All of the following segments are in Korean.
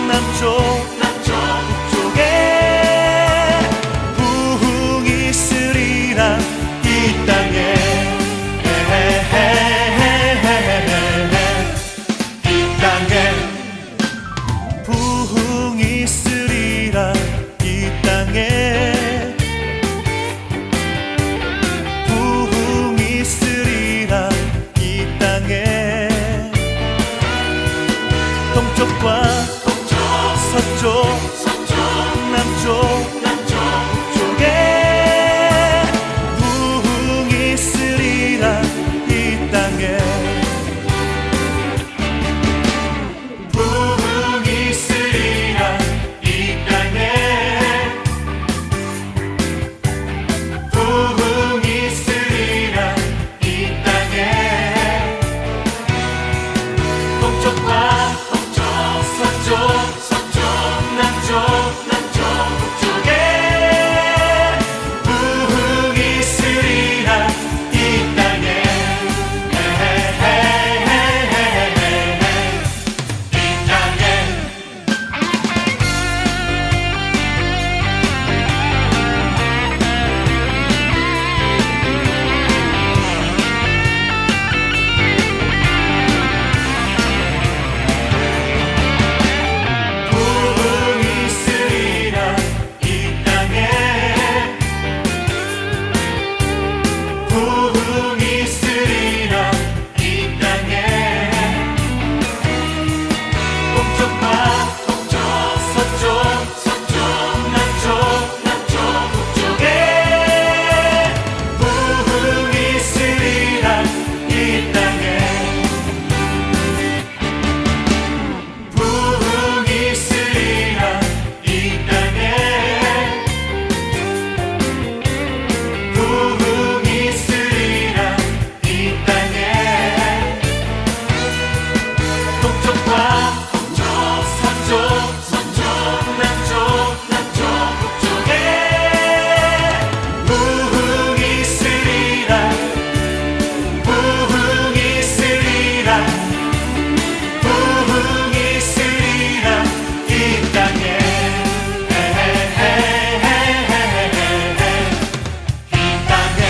남쪽 북쪽에 부흥이 있으리라 이 땅에. 이 땅에 부흥이 있으리라 이 땅에. 부흥이 있으리라 이 땅에. 동쪽과 서쪽 남쪽 북쪽에 부흥이 있으리라 이 땅에. 부흥이 있으리라 이 땅에. 부흥이 있으리라 이 땅에. 동쪽과 서쪽 남쪽 북쪽에 부흥이 있으리라 이 땅에. 이 땅에. 부흥이 있으리라 이 땅에. 부흥이 있으리라 이 땅에. 동쪽과 서쪽 남쪽 북쪽에 부흥이 있으리라 이 땅에. 부흥이 있으리라 이 땅에. 부흥이 있으리라 이 땅에. 동쪽과 서쪽 남쪽 북쪽에 부흥이 있으리라. 부흥이 있으리라. 부흥이 있으리라 이 땅에. 이 땅에.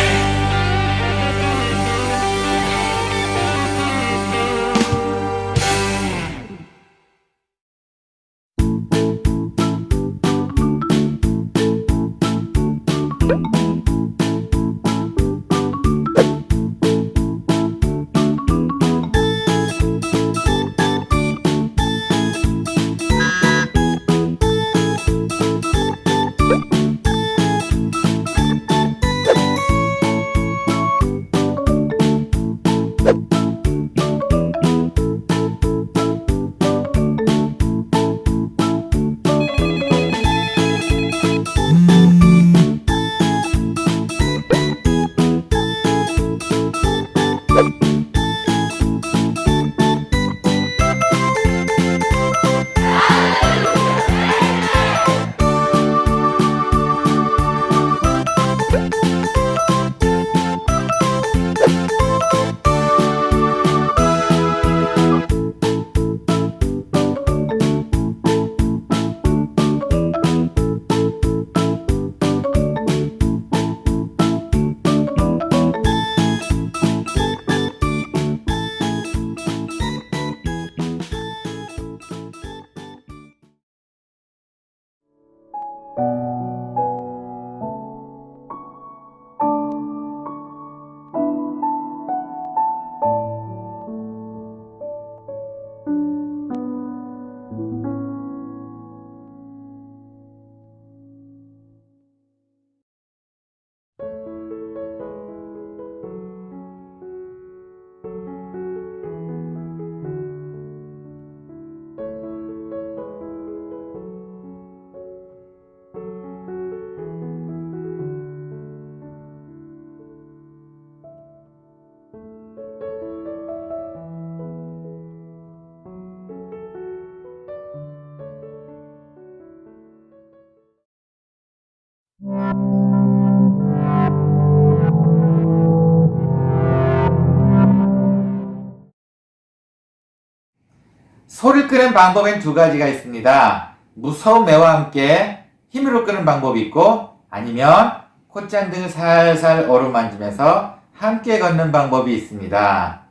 끄는 방법엔 두 가지가 있습니다. 무서운 매와 함께 힘으로 끄는 방법이 있고, 아니면 콧잔등을 살살 어루만지면서 함께 걷는 방법이 있습니다.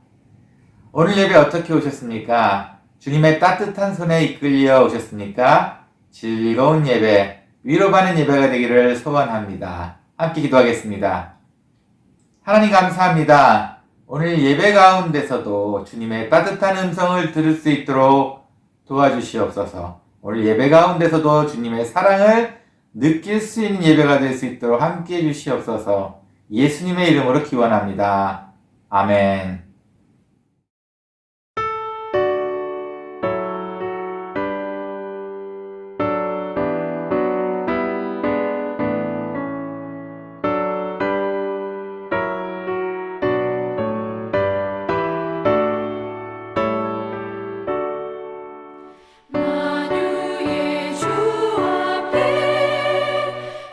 오늘 예배 어떻게 오셨습니까? 주님의 따뜻한 손에 이끌려 오셨습니까? 즐거운 예배, 위로받는 예배가 되기를 소원합니다. 함께 기도하겠습니다. 하나님 감사합니다. 오늘 예배 가운데서도 주님의 따뜻한 음성을 들을 수 있도록 도와주시옵소서. 오늘 예배 가운데서도 주님의 사랑을 느낄 수 있는 예배가 될 수 있도록 함께 해주시옵소서. 예수님의 이름으로 기원합니다. 아멘. 만유의 주 앞에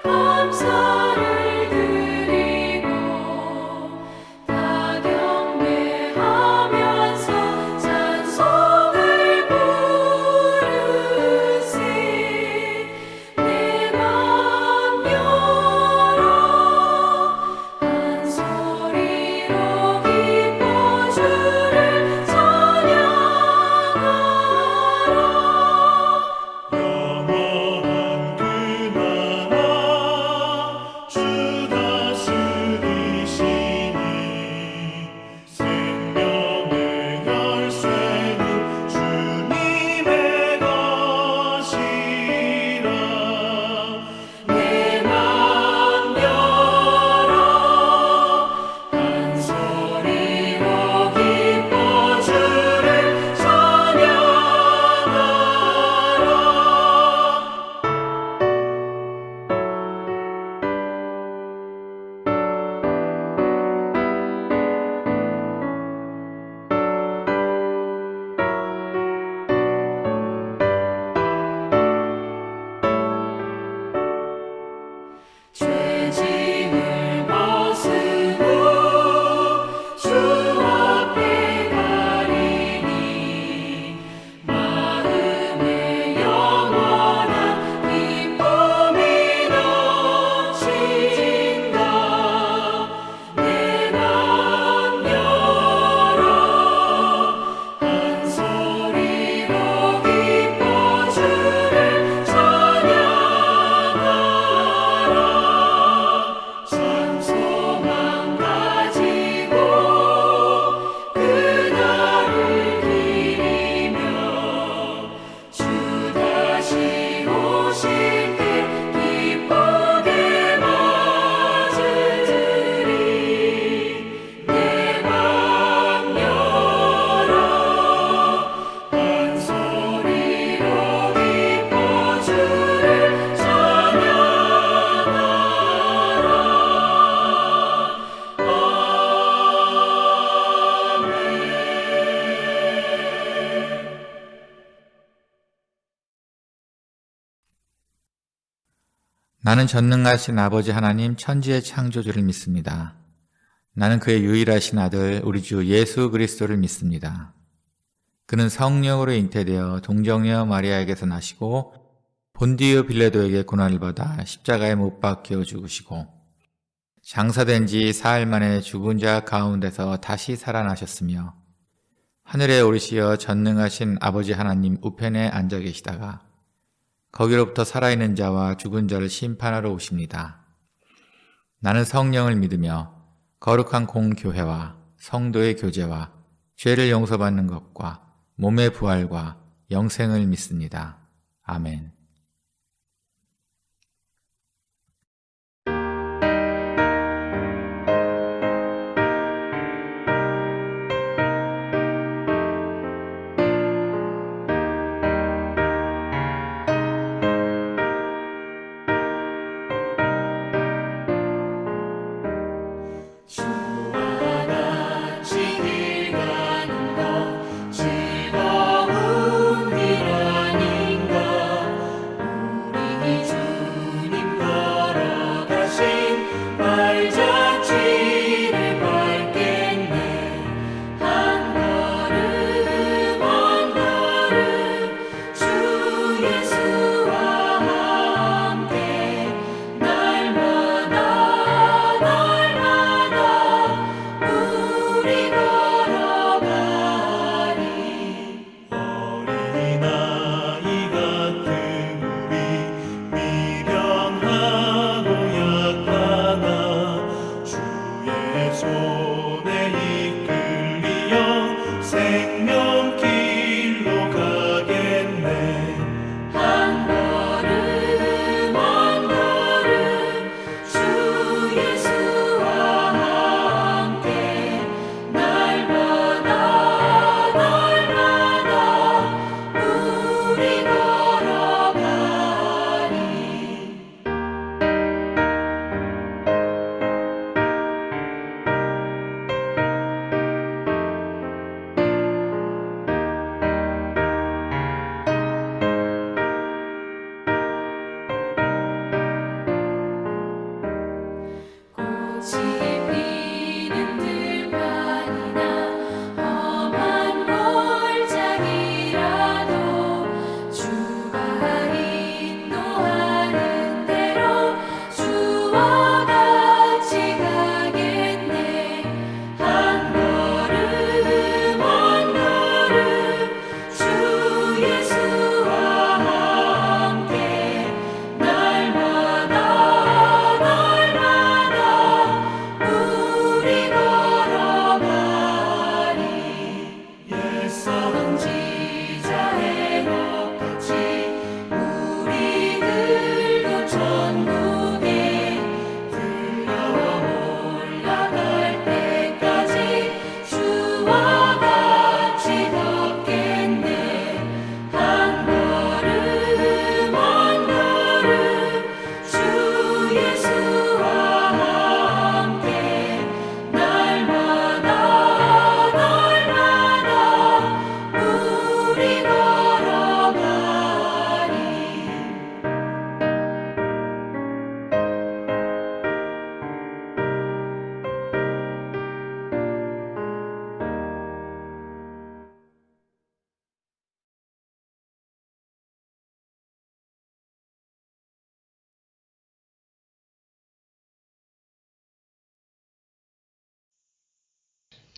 감사를 드리고 다 경배하면서 찬송을 부르세. 내 맘 열어 한 소리로 기뻐 주를 찬양하라. 영원한 그 나라 주 다스리시니 생명의 열쇠는 주님의 것이라. 내 맘 열어 한 소리로 기뻐 주를 찬양하라. 죄짐을 벗으고 주 앞에 가리니 마음에 영원한 기쁨이 넘친다. 내 맘 열어 한 소리로 기뻐 주를 찬양하라. 참 소망 가지고 그날을 기리며 주 다시 오실 때 기쁘게 맞으리. 내 맘 열어 한 소리로 기뻐 주를 찬양하라. 나는 전능하신 아버지 하나님 천지의 창조주를 믿습니다. 나는 그의 유일하신 아들 우리 주 예수 그리스도를 믿습니다. 그는 성령으로 잉태되어 동정녀 마리아에게서 나시고 본디오 빌라도에게 고난을 받아 십자가에 못 박혀 죽으시고 장사된 지 사흘 만에 죽은 자 가운데서 다시 살아나셨으며 하늘에 오르시어 전능하신 아버지 하나님 우편에 앉아 계시다가 거기로부터 살아있는 자와 죽은 자를 심판하러 오십니다. 나는 성령을 믿으며 거룩한 공교회와 성도의 교제와 죄를 용서받는 것과 몸의 부활과 영생을 믿습니다. 아멘. 주와 같이 길 가는 것 즐거운 일 아닌가.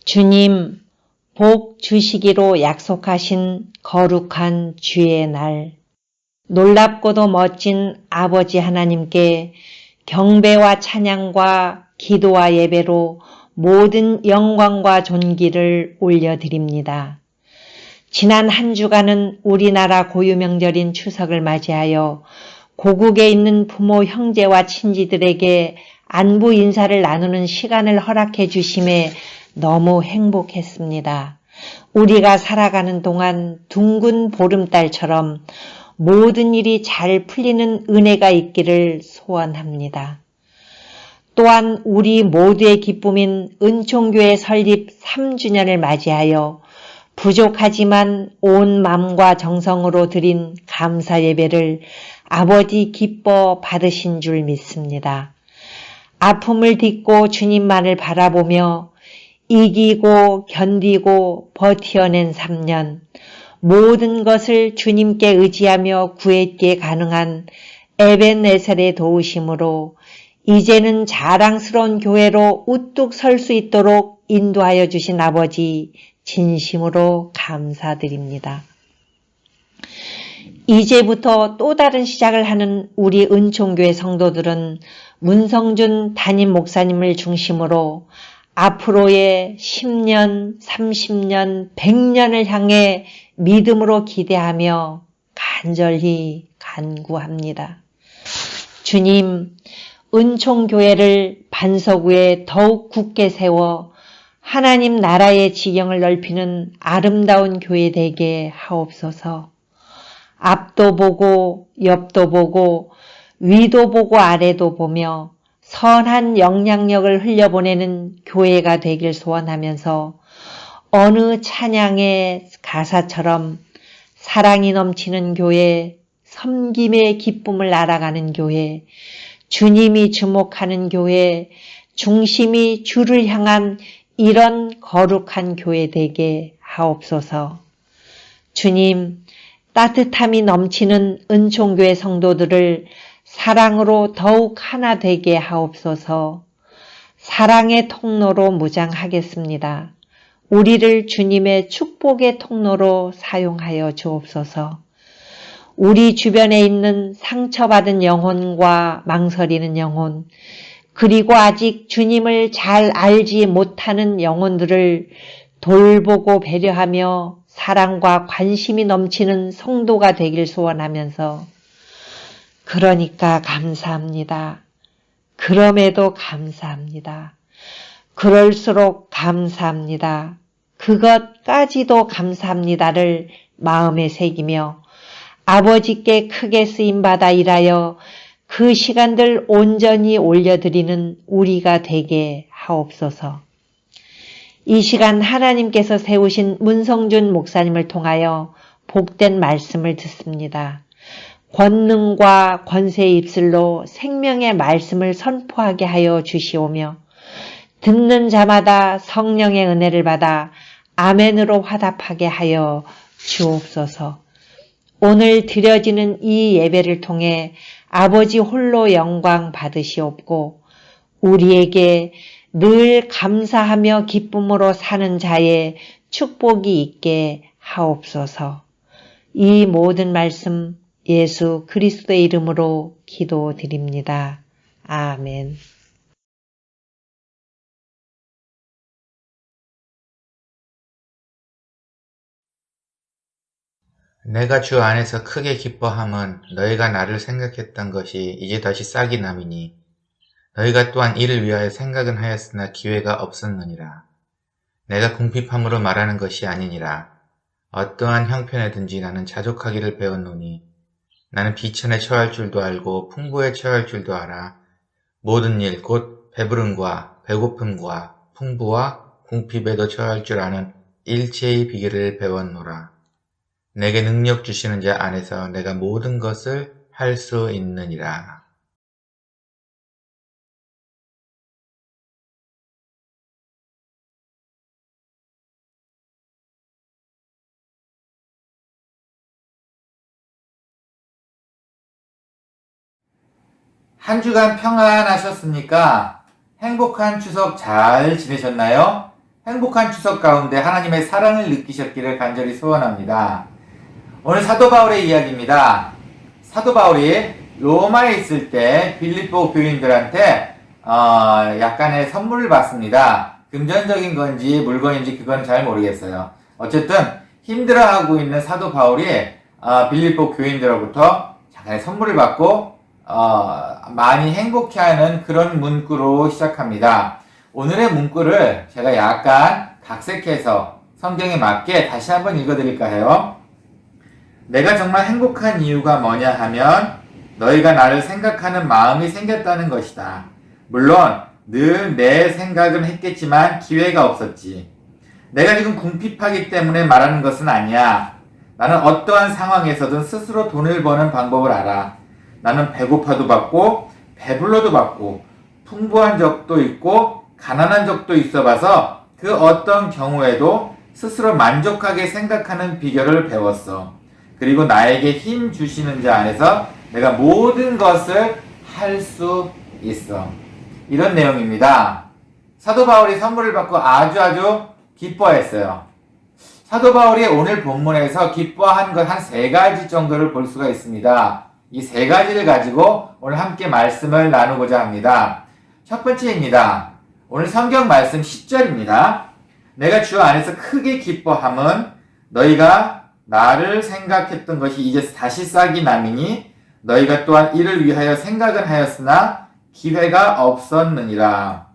주님, 복 주시기로 약속하신 거룩한 주의 날, 놀랍고도 멋진 아버지 하나님께 경배와 찬양과 기도와 예배로 모든 영광과 존귀를 올려드립니다. 지난 한 주간은 우리나라 고유명절인 추석을 맞이하여 고국에 있는 부모, 형제와 친지들에게 안부 인사를 나누는 시간을 허락해 주심에 너무 행복했습니다. 우리가 살아가는 동안 둥근 보름달처럼 모든 일이 잘 풀리는 은혜가 있기를 소원합니다. 또한 우리 모두의 기쁨인 은총교회 설립 3주년을 맞이하여 부족하지만 온 마음과 정성으로 드린 감사 예배를 아버지 기뻐 받으신 줄 믿습니다. 아픔을 딛고 주님만을 바라보며 이기고 견디고 버텨낸 3년, 모든 것을 주님께 의지하며 구했기에 가능한 에벤네셀의 도우심으로 이제는 자랑스러운 교회로 우뚝 설 수 있도록 인도하여 주신 아버지 진심으로 감사드립니다. 이제부터 또 다른 시작을 하는 우리 은총교회 성도들은 문성준 담임 목사님을 중심으로 앞으로의 10년, 30년, 100년을 향해 믿음으로 기대하며 간절히 간구합니다. 주님, 은총교회를 반석 위에 더욱 굳게 세워 하나님 나라의 지경을 넓히는 아름다운 교회 되게 하옵소서. 앞도 보고 옆도 보고 위도 보고 아래도 보며 선한 영향력을 흘려보내는 교회가 되길 소원하면서 어느 찬양의 가사처럼 사랑이 넘치는 교회, 섬김의 기쁨을 알아가는 교회, 주님이 주목하는 교회, 중심이 주를 향한 이런 거룩한 교회 되게 하옵소서. 주님, 따뜻함이 넘치는 은총교회 성도들을 사랑으로 더욱 하나 되게 하옵소서. 사랑의 통로로 무장하겠습니다. 우리를 주님의 축복의 통로로 사용하여 주옵소서. 우리 주변에 있는 상처받은 영혼과 망설이는 영혼, 그리고 아직 주님을 잘 알지 못하는 영혼들을 돌보고 배려하며 사랑과 관심이 넘치는 성도가 되길 소원하면서 그러니까 감사합니다. 그럼에도 감사합니다. 그럴수록 감사합니다. 그것까지도 감사합니다를 마음에 새기며 아버지께 크게 쓰임받아 일하여 그 시간들 온전히 올려드리는 우리가 되게 하옵소서. 이 시간 하나님께서 세우신 문성준 목사님을 통하여 복된 말씀을 듣습니다. 권능과 권세의 입술로 생명의 말씀을 선포하게 하여 주시오며 듣는 자마다 성령의 은혜를 받아 아멘으로 화답하게 하여 주옵소서. 오늘 드려지는 이 예배를 통해 아버지 홀로 영광 받으시옵고 우리에게 늘 감사하며 기쁨으로 사는 자의 축복이 있게 하옵소서. 이 모든 말씀 예수 그리스도의 이름으로 기도드립니다. 아멘. 내가 주 안에서 크게 기뻐함은 너희가 나를 생각했던 것이 이제 다시 싹이 남이니 너희가 또한 이를 위하여 생각은 하였으나 기회가 없었느니라. 내가 궁핍함으로 말하는 것이 아니니라. 어떠한 형편에든지 나는 자족하기를 배웠노니 나는 비천에 처할 줄도 알고 풍부에 처할 줄도 알아. 모든 일 곧 배부름과 배고픔과 풍부와 궁핍에도 처할 줄 아는 일체의 비결을 배웠노라. 내게 능력 주시는 자 안에서 내가 모든 것을 할 수 있느니라. 한 주간 평안하셨습니까? 행복한 추석 잘 지내셨나요? 행복한 추석 가운데 하나님의 사랑을 느끼셨기를 간절히 소원합니다. 오늘 사도 바울의 이야기입니다. 사도 바울이 로마에 있을 때 빌립보 교인들한테 약간의 선물을 받습니다. 금전적인 건지 물건인지 그건 잘 모르겠어요. 어쨌든 힘들어하고 있는 사도 바울이 빌립보 교인들로부터 약간의 선물을 받고 많이 행복해하는 그런 문구로 시작합니다. 오늘의 문구를 제가 약간 각색해서 성경에 맞게 다시 한번 읽어드릴까 해요. 내가 정말 행복한 이유가 뭐냐 하면 너희가 나를 생각하는 마음이 생겼다는 것이다. 물론 늘 내 생각은 했겠지만 기회가 없었지. 내가 지금 궁핍하기 때문에 말하는 것은 아니야. 나는 어떠한 상황에서든 스스로 돈을 버는 방법을 알아. 나는 배고파도 받고 배불러도 받고 풍부한 적도 있고 가난한 적도 있어 봐서 그 어떤 경우에도 스스로 만족하게 생각하는 비결을 배웠어. 그리고 나에게 힘 주시는 자 안에서 내가 모든 것을 할 수 있어. 이런 내용입니다. 사도 바울이 선물을 받고 아주 기뻐했어요. 사도 바울이 오늘 본문에서 기뻐한 것 한 3가지 정도를 볼 수가 있습니다. 이 3가지를 가지고 오늘 함께 말씀을 나누고자 합니다. 첫 번째입니다. 오늘 성경 말씀 10절입니다. 내가 주 안에서 크게 기뻐함은 너희가 나를 생각했던 것이 이제 다시 싹이 나미니 너희가 또한 이를 위하여 생각은 하였으나 기회가 없었느니라.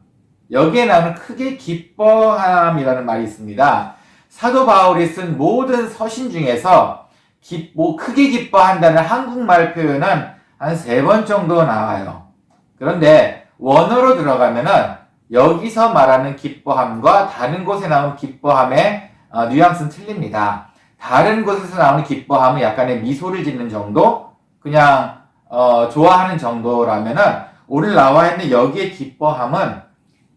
여기에 나오는 크게 기뻐함이라는 말이 있습니다. 사도 바울이 쓴 모든 서신 중에서 크게 기뻐한다는 한국말 표현은 한 3번 정도 나와요. 그런데 원어로 들어가면은 여기서 말하는 기뻐함과 다른 곳에 나오는 기뻐함의 뉘앙스는 틀립니다. 다른 곳에서 나오는 기뻐함은 약간의 미소를 짓는 정도? 그냥 좋아하는 정도라면은 오늘 나와 있는 여기의 기뻐함은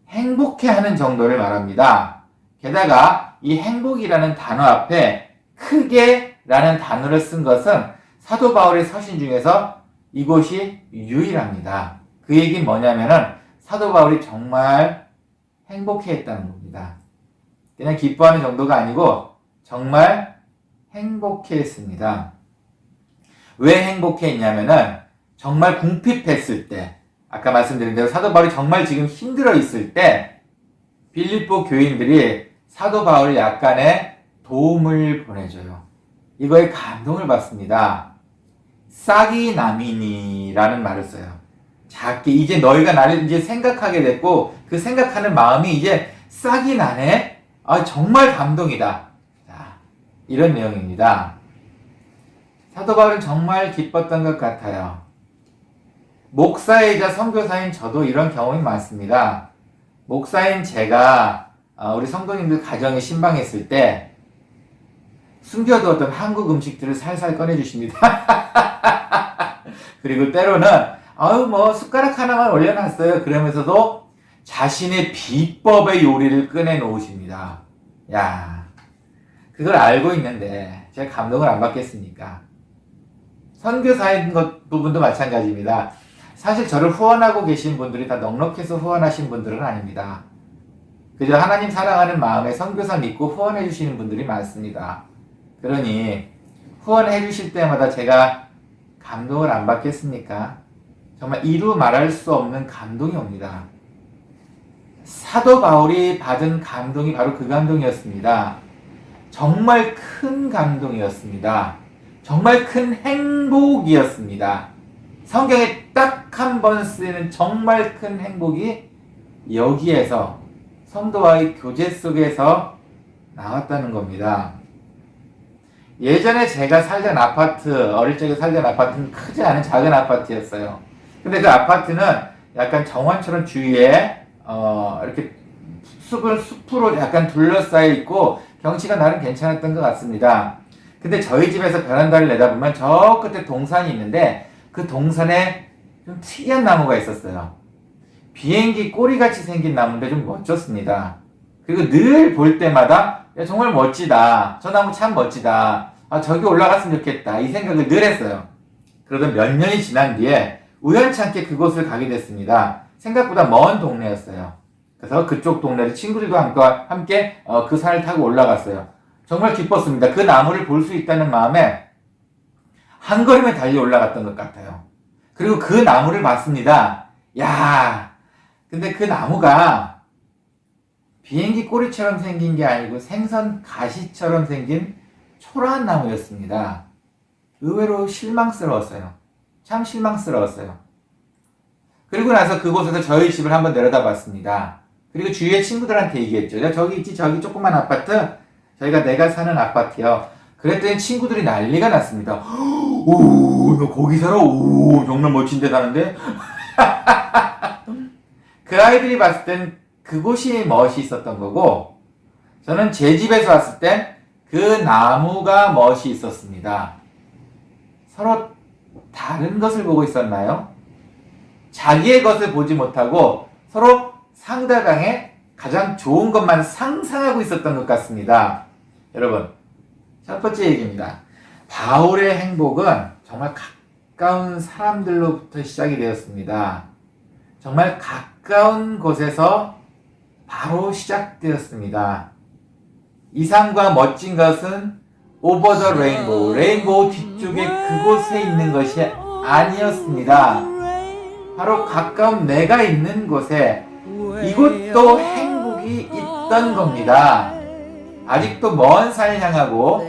행복해하는 정도를 말합니다. 게다가 이 행복이라는 단어 앞에 크게라는 단어를 쓴 것은 사도 바울의 서신 중에서 이곳이 유일합니다. 그 얘기는 뭐냐면은 사도 바울이 정말 행복해했다는 겁니다. 그냥 기뻐하는 정도가 아니고 정말 행복해했습니다. 왜 행복해했냐면은 정말 궁핍했을 때, 아까 말씀드린 대로 사도 바울이 정말 지금 힘들어 있을 때 빌립보 교인들이 사도 바울 약간의 도움을 보내줘요. 이거에 감동을 받습니다. 싹이 나미니라는 말을 써요. 작게 이제 너희가 나를 이제 생각하게 됐고 그 생각하는 마음이 이제 싹이 나네. 정말 감동이다. 자, 이런 내용입니다. 사도 바울은 정말 기뻤던 것 같아요. 목사이자 선교사인 저도 이런 경험이 많습니다. 목사인 제가 우리 성도님들 가정에 신방했을 때 숨겨두었던 한국 음식들을 살살 꺼내주십니다. 그리고 때로는 숟가락 하나만 올려놨어요. 그러면서도 자신의 비법의 요리를 꺼내놓으십니다. 야, 그걸 알고 있는데 제가 감동을 안 받겠습니까? 선교사인 부분도 마찬가지입니다. 사실 저를 후원하고 계신 분들이 다 넉넉해서 후원하신 분들은 아닙니다. 그저 하나님 사랑하는 마음에 선교사 믿고 후원해 주시는 분들이 많습니다. 그러니 후원해 주실 때마다 제가 감동을 안 받겠습니까? 정말 이루 말할 수 없는 감동이 옵니다. 사도 바울이 받은 감동이 바로 그 감동이었습니다. 정말 큰 감동이었습니다. 정말 큰 행복이었습니다. 성경에 딱 한 번 쓰이는 정말 큰 행복이 여기에서 성도와의 교제 속에서 나왔다는 겁니다. 예전에 제가 살던 아파트, 어릴 적에 살던 아파트는 크지 않은 작은 아파트였어요. 근데 그 아파트는 약간 정원처럼 주위에 이렇게 숲으로 약간 둘러싸여 있고 경치가 나름 괜찮았던 것 같습니다. 근데 저희 집에서 베란다를 내다보면 저 끝에 동산이 있는데 그 동산에 좀 특이한 나무가 있었어요. 비행기 꼬리같이 생긴 나무인데 좀 멋졌습니다. 그리고 늘 볼 때마다 정말 멋지다. 저 나무 참 멋지다. 저기 올라갔으면 좋겠다. 이 생각을 늘 했어요. 그러던 몇 년이 지난 뒤에 우연찮게 그곳을 가게 됐습니다. 생각보다 먼 동네였어요. 그래서 그쪽 동네를 친구들과 함께 그 산을 타고 올라갔어요. 정말 기뻤습니다. 그 나무를 볼 수 있다는 마음에 한 걸음에 달리 올라갔던 것 같아요. 그리고 그 나무를 봤습니다. 야, 근데 그 나무가 비행기 꼬리처럼 생긴 게 아니고 생선 가시처럼 생긴 초라한 나무였습니다. 의외로 실망스러웠어요. 참 실망스러웠어요. 그리고 나서 그곳에서 저희 집을 한번 내려다 봤습니다. 그리고 주위의 친구들한테 얘기했죠. 야, 저기 있지, 저기 조그만 아파트. 저희가 내가 사는 아파트요. 그랬더니 친구들이 난리가 났습니다. 오, 너 거기 살아? 오, 정말 멋진 데 사는데? 그 아이들이 봤을 땐 그곳이 멋이 있었던 거고, 저는 제 집에서 왔을 땐 그 나무가 멋이 있었습니다. 서로 다른 것을 보고 있었나요? 자기의 것을 보지 못하고 서로 상대방의 가장 좋은 것만 상상하고 있었던 것 같습니다. 여러분, 첫 번째 얘기입니다. 바울의 행복은 정말 가까운 사람들로부터 시작이 되었습니다. 정말 가까운 곳에서 바로 시작되었습니다. 이상과 멋진 것은 오버 더 레인보우, 레인보우 뒤쪽에 그곳에 있는 것이 아니었습니다. 바로 가까운 내가 있는 곳에 이곳도 행복이 있던 겁니다. 아직도 먼 산을 향하고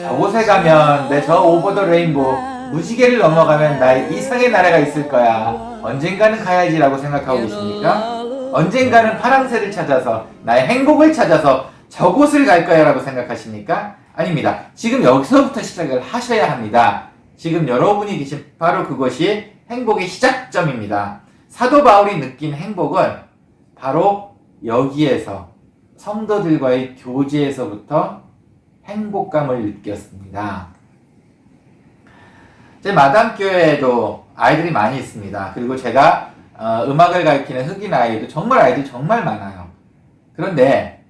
저곳에 가면 내 저 오버 더 레인보우 무지개를 넘어가면 나의 이상의 나라가 있을 거야. 언젠가는 가야지라고 생각하고 계십니까? 언젠가는 파랑새를 찾아서 나의 행복을 찾아서 저곳을 갈 거야 라고 생각하십니까? 아닙니다. 지금 여기서부터 시작을 하셔야 합니다. 지금 여러분이 계신 바로 그것이 행복의 시작점입니다. 사도 바울이 느낀 행복은 바로 여기에서 성도들과의 교제에서부터 행복감을 느꼈습니다. 제 마담교회에도 아이들이 많이 있습니다. 그리고 제가 음악을 가르치는 흑인 아이도 정말 아이들이 정말 많아요. 그런데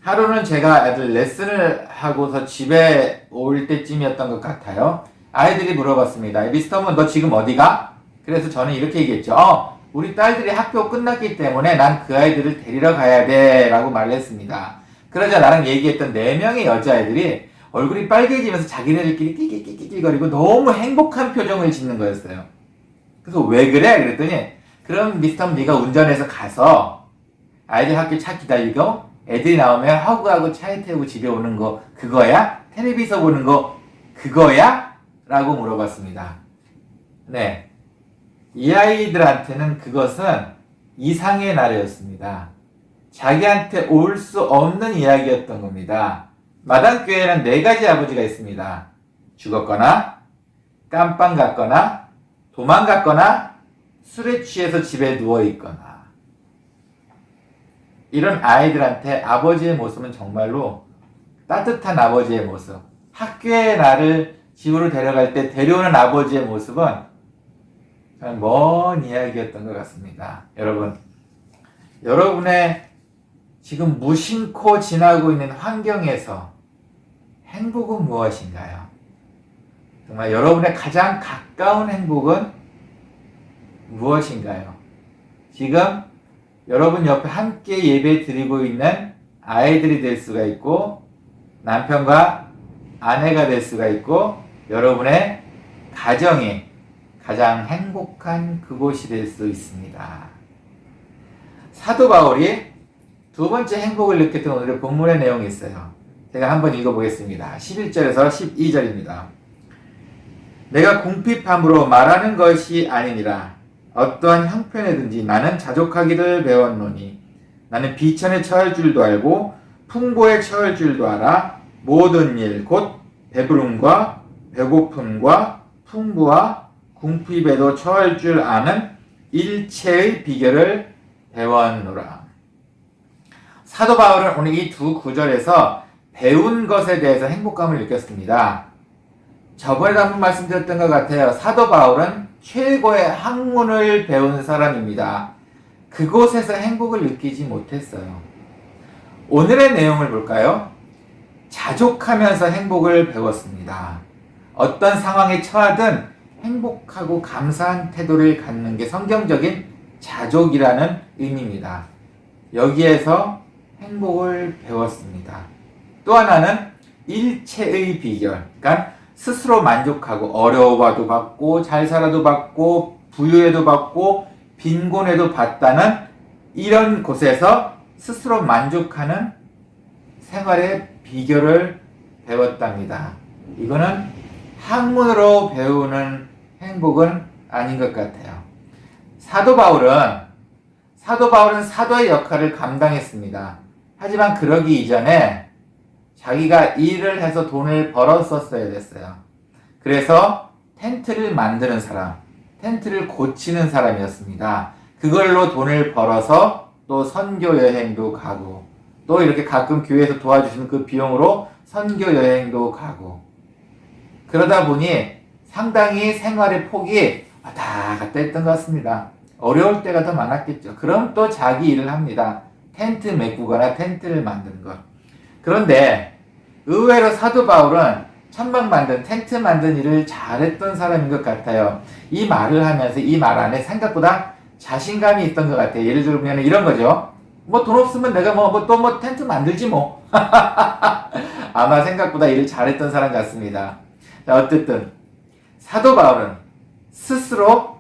하루는 제가 애들 레슨을 하고서 집에 올 때쯤이었던 것 같아요. 아이들이 물어봤습니다. 미스터 문, 너 지금 어디가? 그래서 저는 이렇게 얘기했죠. 우리 딸들이 학교 끝났기 때문에 난 그 아이들을 데리러 가야 돼 라고 말을 했습니다. 그러자 나랑 얘기했던 4명의 여자아이들이 얼굴이 빨개지면서 자기네들끼리 낄낄낄낄거리고 너무 행복한 표정을 짓는 거였어요. 그래서 왜 그래? 그랬더니 그럼 미스터 문, 네가 운전해서 가서 아이들 학교 차 기다리고 애들이 나오면 허그하고 차에 태우고 집에 오는 거 그거야? 텔레비전 보는 거 그거야? 라고 물어봤습니다. 네, 이 아이들한테는 그것은 이상의 나라였습니다. 자기한테 올 수 없는 이야기였던 겁니다. 마당교회에는 4가지 아버지가 있습니다. 죽었거나 깜빵 갔거나 도망갔거나 술에 취해서 집에 누워있거나. 이런 아이들한테 아버지의 모습은 정말로 따뜻한 아버지의 모습, 학교에 나를 집으로 데려갈 때 데려오는 아버지의 모습은 정말 먼 이야기였던 것 같습니다. 여러분, 여러분의 지금 무심코 지나고 있는 환경에서 행복은 무엇인가요? 정말 여러분의 가장 가까운 행복은 무엇인가요? 지금 여러분 옆에 함께 예배 드리고 있는 아이들이 될 수가 있고, 남편과 아내가 될 수가 있고, 여러분의 가정이 가장 행복한 그곳이 될 수 있습니다. 사도 바울이 2번째 행복을 느꼈던 오늘의 본문의 내용이 있어요. 제가 한번 읽어보겠습니다. 11절에서 12절입니다. 내가 궁핍함으로 말하는 것이 아니니라. 어떠한 형편에든지 나는 자족하기를 배웠노니 나는 비천에 처할 줄도 알고 풍부에 처할 줄도 알아. 모든 일 곧 배부름과 배고픔과 풍부와 궁핍에도 처할 줄 아는 일체의 비결을 배웠노라. 사도 바울은 오늘 이 2구절에서 배운 것에 대해서 행복감을 느꼈습니다. 저번에도 한번 말씀드렸던 것 같아요. 사도 바울은 최고의 학문을 배운 사람입니다. 그곳에서 행복을 느끼지 못했어요. 오늘의 내용을 볼까요? 자족하면서 행복을 배웠습니다. 어떤 상황에 처하든 행복하고 감사한 태도를 갖는 게 성경적인 자족이라는 의미입니다. 여기에서 행복을 배웠습니다. 또 하나는 일체의 비결, 그러니까 스스로 만족하고 어려워도 받고 잘 살아도 받고 부유해도 받고 빈곤해도 받다는 이런 곳에서 스스로 만족하는 생활의 비결을 배웠답니다. 이거는 학문으로 배우는 행복은 아닌 것 같아요. 사도 바울은 사도의 역할을 감당했습니다. 하지만 그러기 이전에 자기가 일을 해서 돈을 벌었었어야 됐어요. 그래서 텐트를 만드는 사람, 텐트를 고치는 사람이었습니다. 그걸로 돈을 벌어서 또 선교 여행도 가고 또 이렇게 가끔 교회에서 도와주시는 그 비용으로 선교 여행도 가고 그러다 보니 상당히 생활의 폭이 왔다 갔다 했던 것 같습니다. 어려울 때가 더 많았겠죠. 그럼 또 자기 일을 합니다. 텐트 메꾸거나 텐트를 만드는 것. 그런데 의외로 사도 바울은 천막 만든 텐트 만든 일을 잘했던 사람인 것 같아요. 이 말을 하면서 이 말 안에 생각보다 자신감이 있던 것 같아요. 예를 들면 이런 거죠. 뭐 돈 없으면 내가 또 텐트 만들지 뭐. 아마 생각보다 일을 잘했던 사람 같습니다. 자, 어쨌든 사도 바울은 스스로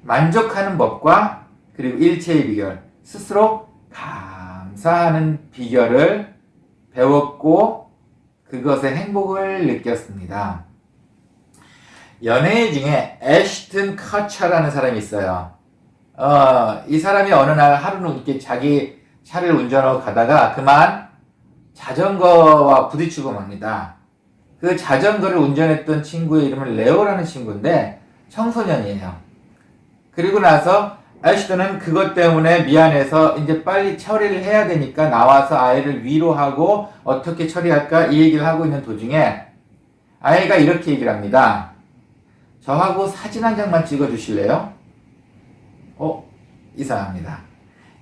만족하는 법과 그리고 일체의 비결, 스스로 감사하는 비결을 배웠고 그것의 행복을 느꼈습니다. 연예인 중에 애쉬튼 커처라는 사람이 있어요. 이 사람이 어느 날 하루는 이렇게 자기 차를 운전하고 가다가 그만 자전거와 부딪히고 맙니다. 그 자전거를 운전했던 친구의 이름은 레오라는 친구인데 청소년이에요. 그리고 나서 애쉬턴은 그것 때문에 미안해서 이제 빨리 처리를 해야 되니까 나와서 아이를 위로하고 어떻게 처리할까 이 얘기를 하고 있는 도중에 아이가 이렇게 얘기를 합니다. 저하고 사진 한 장만 찍어 주실래요? 이상합니다.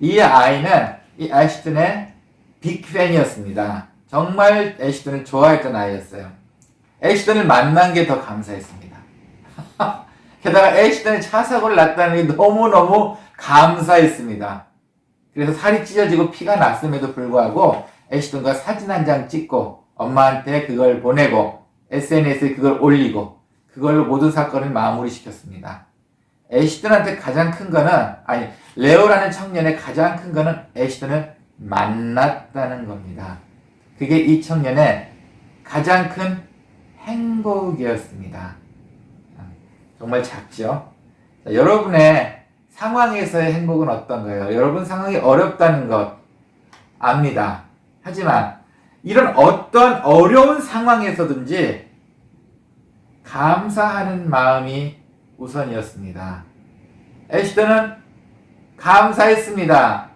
이 아이는 이 애쉬턴의 빅팬이었습니다. 정말 애쉬턴을 좋아했던 아이였어요. 애쉬턴을 만난 게 더 감사했습니다. 게다가 애쉬턴이 차 사고를 났다는 게 너무너무 감사했습니다. 그래서 살이 찢어지고 피가 났음에도 불구하고 애쉬턴과 사진 한 장 찍고 엄마한테 그걸 보내고 SNS에 그걸 올리고 그걸로 모든 사건을 마무리시켰습니다. 애쉬턴한테 가장 큰 거는 레오라는 청년의 가장 큰 거는 애쉬턴을 만났다는 겁니다. 그게 이 청년의 가장 큰 행복이었습니다. 정말 작죠? 자, 여러분의 상황에서의 행복은 어떤가요? 여러분 상황이 어렵다는 것 압니다. 하지만 이런 어떤 어려운 상황에서든지 감사하는 마음이 우선이었습니다. 애쉬턴은 감사했습니다.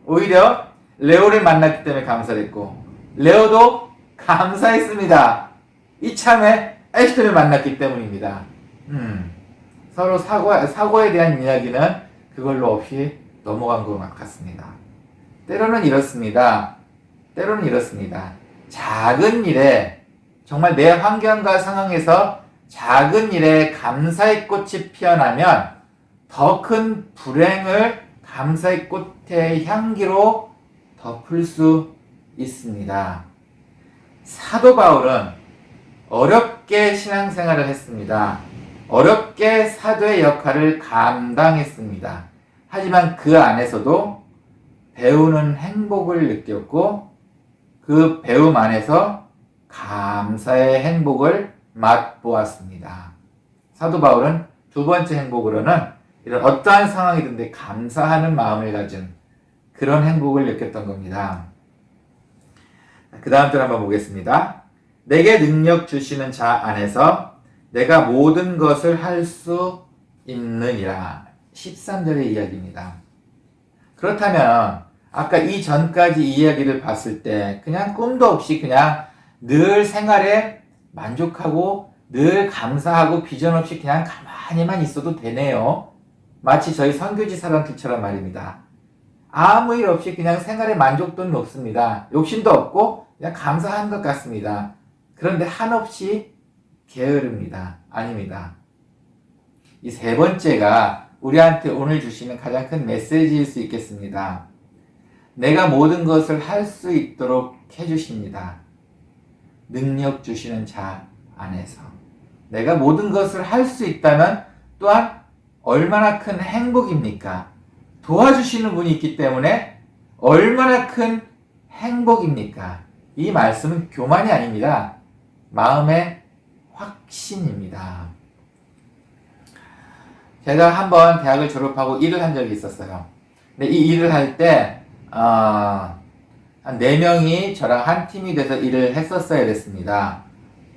오히려 레오를 만났기 때문에 감사했고 레오도 감사했습니다. 이참에 애쉬턴을 만났기 때문입니다. 서로 사고에 대한 이야기는 그걸로 없이 넘어간 것 같습니다. 때로는 이렇습니다. 작은 일에 정말 내 환경과 상황에서 작은 일에 감사의 꽃이 피어나면 더 큰 불행을 감사의 꽃의 향기로 덮을 수 있습니다. 사도 바울은 어렵게 신앙생활을 했습니다. 어렵게 사도의 역할을 감당했습니다. 하지만 그 안에서도 배우는 행복을 느꼈고 그 배움 안에서 감사의 행복을 맛보았습니다. 사도 바울은 두 번째 행복으로는 이런 어떠한 상황이든지 감사하는 마음을 가진 그런 행복을 느꼈던 겁니다. 그 다음 절 한번 보겠습니다. 내게 능력 주시는 자 안에서 내가 모든 것을 할 수 있느니라. 13절의 이야기입니다. 그렇다면 아까 이 전까지 이야기를 봤을 때 그냥 꿈도 없이 그냥 늘 생활에 만족하고 늘 감사하고 비전 없이 그냥 가만히만 있어도 되네요. 마치 저희 선교지 사람들처럼 말입니다. 아무 일 없이 그냥 생활에 만족도는 없습니다. 욕심도 없고 그냥 감사한 것 같습니다. 그런데 한없이 게으릅니다. 아닙니다. 이 세 번째가 우리한테 오늘 주시는 가장 큰 메시지일 수 있겠습니다. 내가 모든 것을 할 수 있도록 해주십니다. 능력 주시는 자 안에서. 내가 모든 것을 할 수 있다면 또한 얼마나 큰 행복입니까? 도와주시는 분이 있기 때문에 얼마나 큰 행복입니까? 이 말씀은 교만이 아닙니다. 마음의 확신입니다. 제가 한번 대학을 졸업하고 일을 한 적이 있었어요. 근데 이 일을 할 때, 한 4명이 저랑 한 팀이 돼서 일을 했었어야 됐습니다.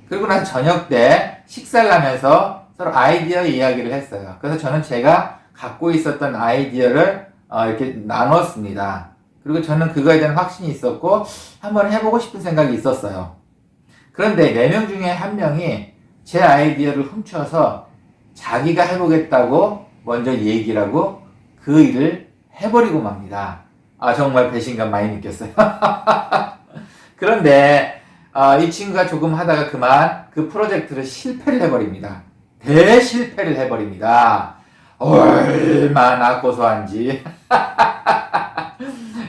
그리고 난 저녁 때 식사를 하면서 서로 아이디어 이야기를 했어요. 그래서 저는 제가 갖고 있었던 아이디어를 이렇게 나눴습니다. 그리고 저는 그거에 대한 확신이 있었고 한번 해보고 싶은 생각이 있었어요. 그런데 4명 중에 1명이 제 아이디어를 훔쳐서 자기가 해보겠다고 먼저 얘기를 하고 그 일을 해버리고 맙니다. 정말 배신감 많이 느꼈어요. 그런데 이 친구가 조금 하다가 그만 그 프로젝트를 실패를 해버립니다. 대실패를 해버립니다. 얼마나 고소한지.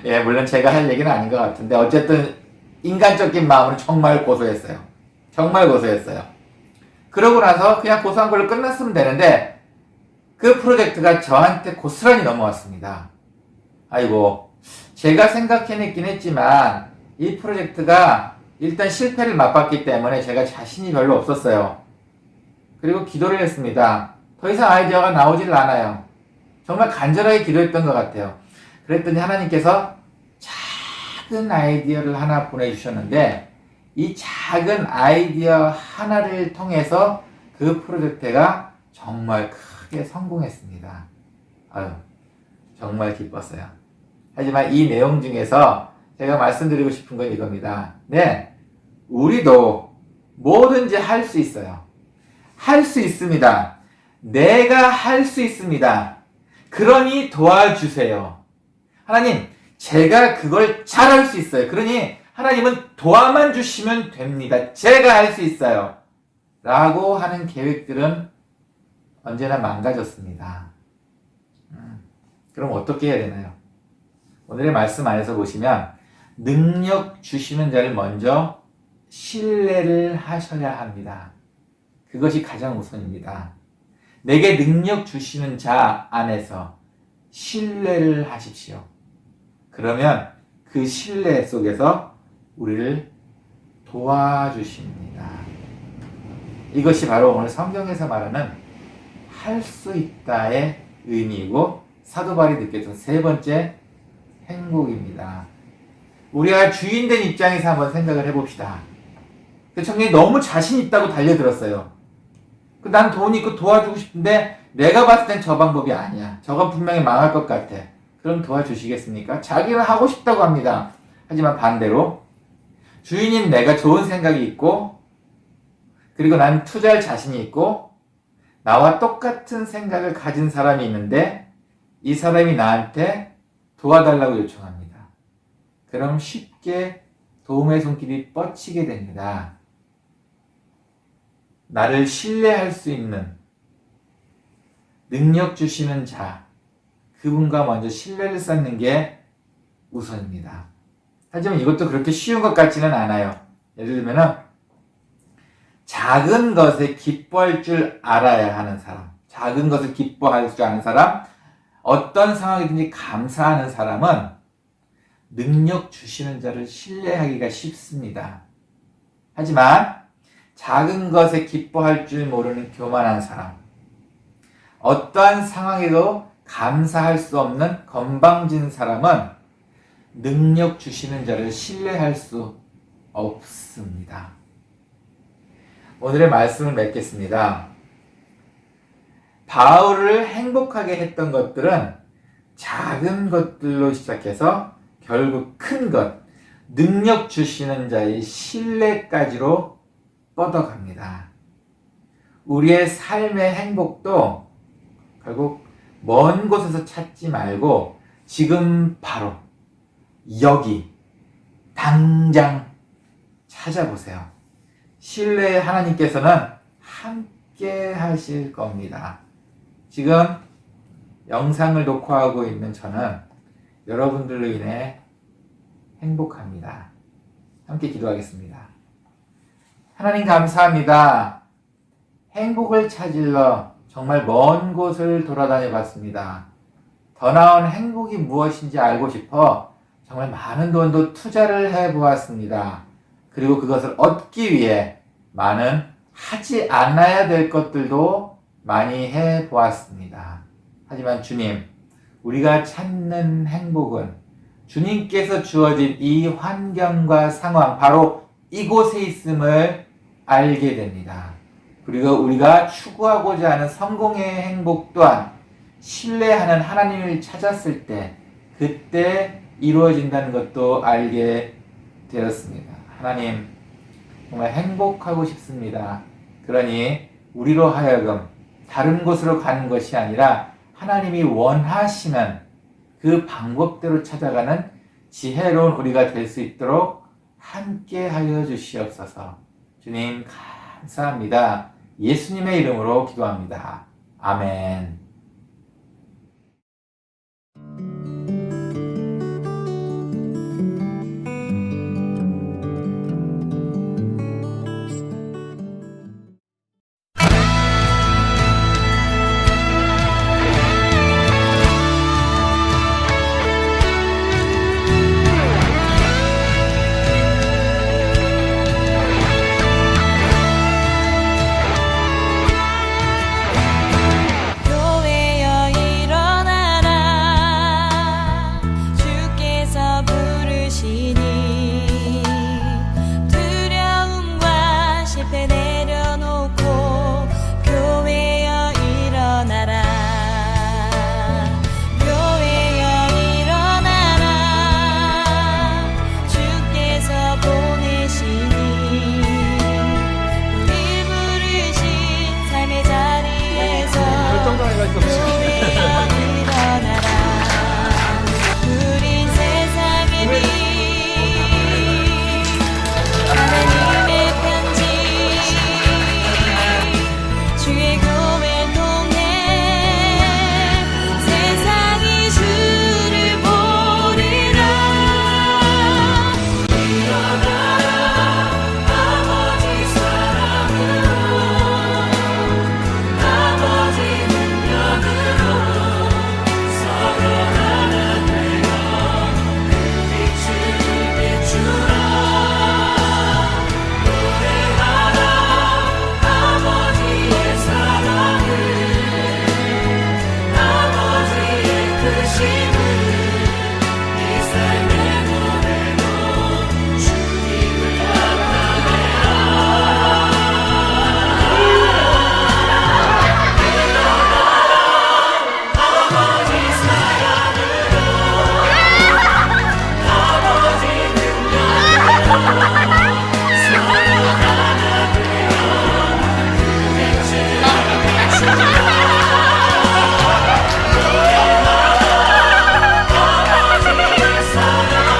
예, 물론 제가 할 얘기는 아닌 것 같은데 어쨌든 인간적인 마음은 정말 고소했어요. 정말 고소했어요. 그러고 나서 그냥 고소한 걸로 끝났으면 되는데 그 프로젝트가 저한테 고스란히 넘어왔습니다. 아이고, 제가 생각해냈긴 했지만 이 프로젝트가 일단 실패를 맛봤기 때문에 제가 자신이 별로 없었어요. 그리고 기도를 했습니다. 더 이상 아이디어가 나오질 않아요. 정말 간절하게 기도했던 것 같아요. 그랬더니 하나님께서 작은 아이디어를 하나 보내주셨는데 이 작은 아이디어 하나를 통해서 그 프로젝트가 정말 크게 성공했습니다. 정말 기뻤어요. 하지만 이 내용 중에서 제가 말씀드리고 싶은 건 이겁니다. 네, 우리도 뭐든지 할 수 있어요. 할 수 있습니다. 내가 할 수 있습니다. 그러니 도와주세요. 하나님, 제가 그걸 잘할 수 있어요. 그러니 하나님은 도와만 주시면 됩니다. 제가 할 수 있어요. 라고 하는 계획들은 언제나 망가졌습니다. 그럼 어떻게 해야 되나요? 오늘의 말씀 안에서 보시면 능력 주시는 자를 먼저 신뢰를 하셔야 합니다. 그것이 가장 우선입니다. 내게 능력 주시는 자 안에서 신뢰를 하십시오. 그러면 그 신뢰 속에서 우리를 도와주십니다. 이것이 바로 오늘 성경에서 말하는 할 수 있다의 의미이고 사도 바울이 느꼈던 세 번째 행복입니다. 우리가 주인된 입장에서 한번 생각을 해봅시다. 그 청년이 너무 자신 있다고 달려들었어요. 난 돈 있고 도와주고 싶은데 내가 봤을 땐 저 방법이 아니야. 저건 분명히 망할 것 같아. 그럼 도와주시겠습니까? 자기는 하고 싶다고 합니다. 하지만 반대로 주인인 내가 좋은 생각이 있고 그리고 난 투자할 자신이 있고 나와 똑같은 생각을 가진 사람이 있는데 이 사람이 나한테 도와달라고 요청합니다. 그럼 쉽게 도움의 손길이 뻗치게 됩니다. 나를 신뢰할 수 있는 능력 주시는 자, 그분과 먼저 신뢰를 쌓는 게 우선입니다. 하지만 이것도 그렇게 쉬운 것 같지는 않아요. 예를 들면 작은 것에 기뻐할 줄 알아야 하는 사람, 작은 것을 기뻐할 줄 아는 사람, 어떤 상황이든지 감사하는 사람은 능력 주시는 자를 신뢰하기가 쉽습니다. 하지만 작은 것에 기뻐할 줄 모르는 교만한 사람, 어떠한 상황에도 감사할 수 없는 건방진 사람은 능력 주시는 자를 신뢰할 수 없습니다. 오늘의 말씀을 맺겠습니다. 바울을 행복하게 했던 것들은 작은 것들로 시작해서 결국 큰 것, 능력 주시는 자의 신뢰까지로 뻗어갑니다. 우리의 삶의 행복도 결국 먼 곳에서 찾지 말고 지금 바로 여기 당장 찾아보세요. 신뢰의 하나님께서는 함께 하실 겁니다. 지금 영상을 녹화하고 있는 저는 여러분들로 인해 행복합니다. 함께 기도하겠습니다. 하나님 감사합니다. 행복을 찾으러 정말 먼 곳을 돌아다녀 봤습니다. 더 나은 행복이 무엇인지 알고 싶어 정말 많은 돈도 투자를 해 보았습니다. 그리고 그것을 얻기 위해 많은 하지 않아야 될 것들도 많이 해 보았습니다. 하지만 주님, 우리가 찾는 행복은 주님께서 주어진 이 환경과 상황, 바로 이곳에 있음을 알게 됩니다. 그리고 우리가 추구하고자 하는 성공의 행복 또한 신뢰하는 하나님을 찾았을 때 그때 이루어진다는 것도 알게 되었습니다. 하나님, 정말 행복하고 싶습니다. 그러니 우리로 하여금 다른 곳으로 가는 것이 아니라 하나님이 원하시는 그 방법대로 찾아가는 지혜로운 우리가 될 수 있도록 함께 하여 주시옵소서. 주님 감사합니다. 예수님의 이름으로 기도합니다. 아멘. 교회여 일어나라 주께서 부르시니 두려움과 실패 내려놓고 교회여 일어나라 교회여 일어나라 주께서 보내시니 우리 부르신 삶의 자리에서 교회여 일어나라 우린 세상의 빛 하나님의 편지 주의 교회를 통해 세상이 주를 보리라 일어나라 아버지 사랑으로 아버지 능력으로 서로 하나 되어 그 빛을 비추라 노래하라 아버지의 사랑을 아버지의 크심을 이 삶의 노래로 주님을 나타내라 아버지 사랑으로 아버지 능력으로 서로 하나 되어 그 빛을 비추라 아버지의 사랑을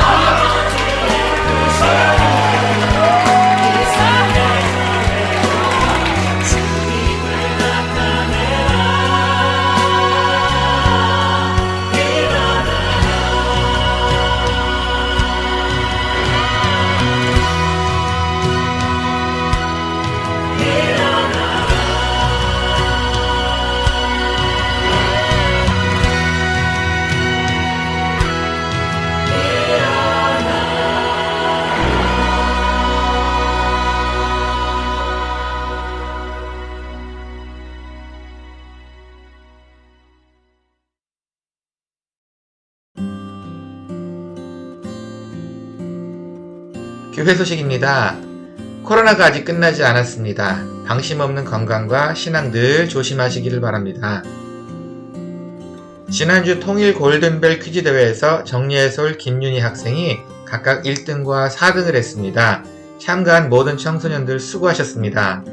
아버지의 크심을 이 삶의 노래로 주님을 나타내라 교회 소식입니다. 코로나가 아직 끝나지 않았습니다. 방심 없는 건강과 신앙 늘 조심하시기를 바랍니다. 지난주 통일 골든벨 퀴즈 대회에서 정예솔, 김윤희 학생이 각각 1등과 4등을 했습니다. 참가한 모든 청소년들 수고하셨습니다.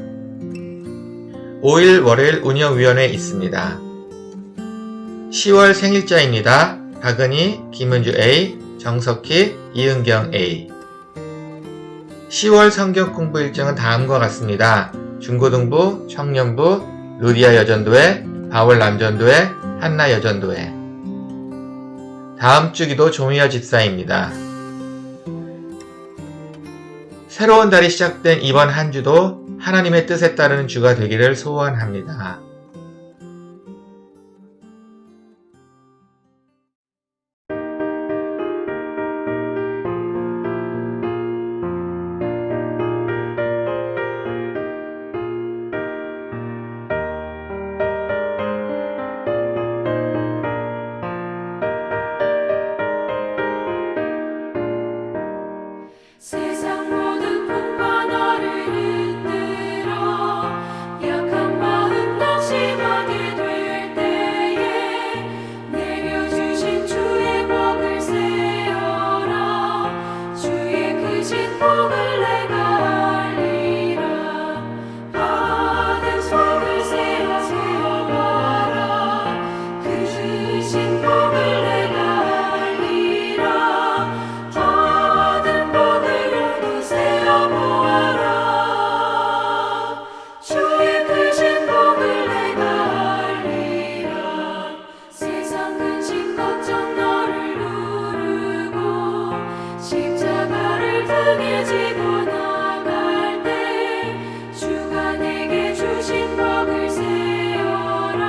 5일 월요일 운영위원회 있습니다. 10월 생일자입니다. 박은희, 김은주 A, 정석희, 이은경 A. 10월 성경 공부 일정은 다음과 같습니다. 중고등부, 청년부, 루디아 여전도회, 바울 남전도회, 한나 여전도회. 다음 주 기도 조미화 집사입니다. 새로운 달이 시작된 이번 한 주도 하나님의 뜻에 따르는 주가 되기를 소원합니다. 세상 모든 풍파 너를 흔들어 약한 마음 낙심하게 될 때에 내려주신 주의 복을 세어라 주의 크신 복을 내가 알리라 받은 속을 세워보아라 그 주신 복을 내가 알리라 받은 복을 모두 세어보아라 주의 크신 복을 내가 알리라 세상 근심 걱정 너를 누르고 십자가를 등에 지고 나갈 때 주가 내게 주신 복을 세어라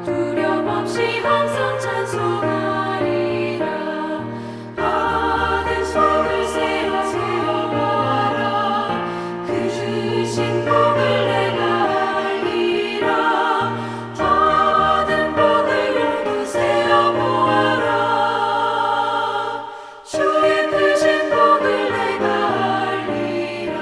두려움 없이 항상 찬송하리라 받은 속을 세워보아라 그 주신 복을 내가 알리라 받은 복을 모두 세어보아라 주의 크신 복을 내가 알리라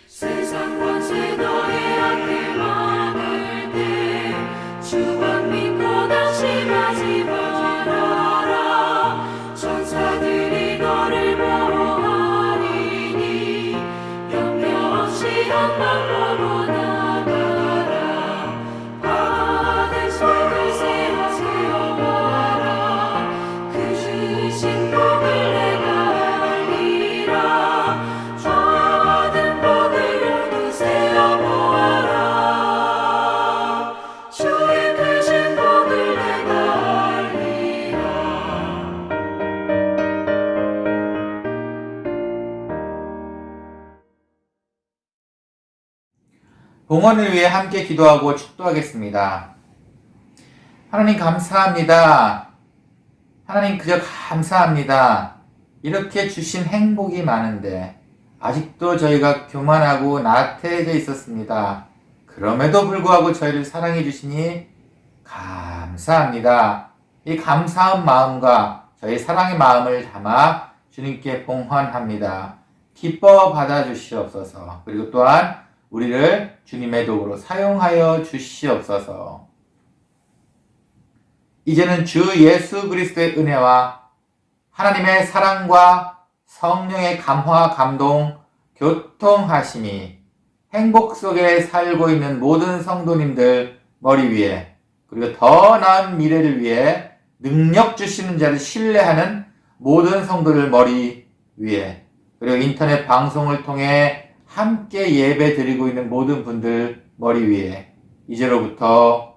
세상 권세 너의 앞에 막을 때 주만 믿고 낙심하지 말아라 천사들이 너를 보호하리니 염려 없이 한 발로 나가라 받은 속을 세워보아라 그 주신 복을 내가 알리라 받은 복을 모두 세어보아라 주의 크신 복을 내가 알리라 봉헌을 위해 함께 기도하고 축도하겠습니다. 하나님 감사합니다. 하나님 그저 감사합니다. 이렇게 주신 행복이 많은데 아직도 저희가 교만하고 나태해져 있었습니다. 그럼에도 불구하고 저희를 사랑해 주시니 감사합니다. 이 감사한 마음과 저희 사랑의 마음을 담아 주님께 봉헌합니다. 기뻐 받아 주시옵소서. 그리고 또한 우리를 주님의 도구로 사용하여 주시옵소서. 이제는 주 예수 그리스도의 은혜와 하나님의 사랑과 성령의 감화, 감동, 교통하심이 행복 속에 살고 있는 모든 성도님들 머리 위에 그리고 더 나은 미래를 위해 능력 주시는 자를 신뢰하는 모든 성도들 머리 위에 그리고 인터넷 방송을 통해 함께 예배 드리고 있는 모든 분들 머리 위에 이제로부터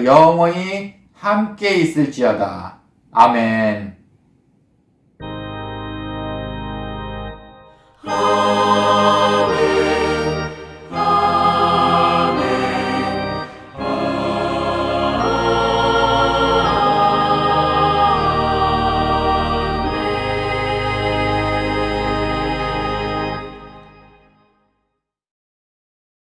영원히 함께 있을지어다. 아멘.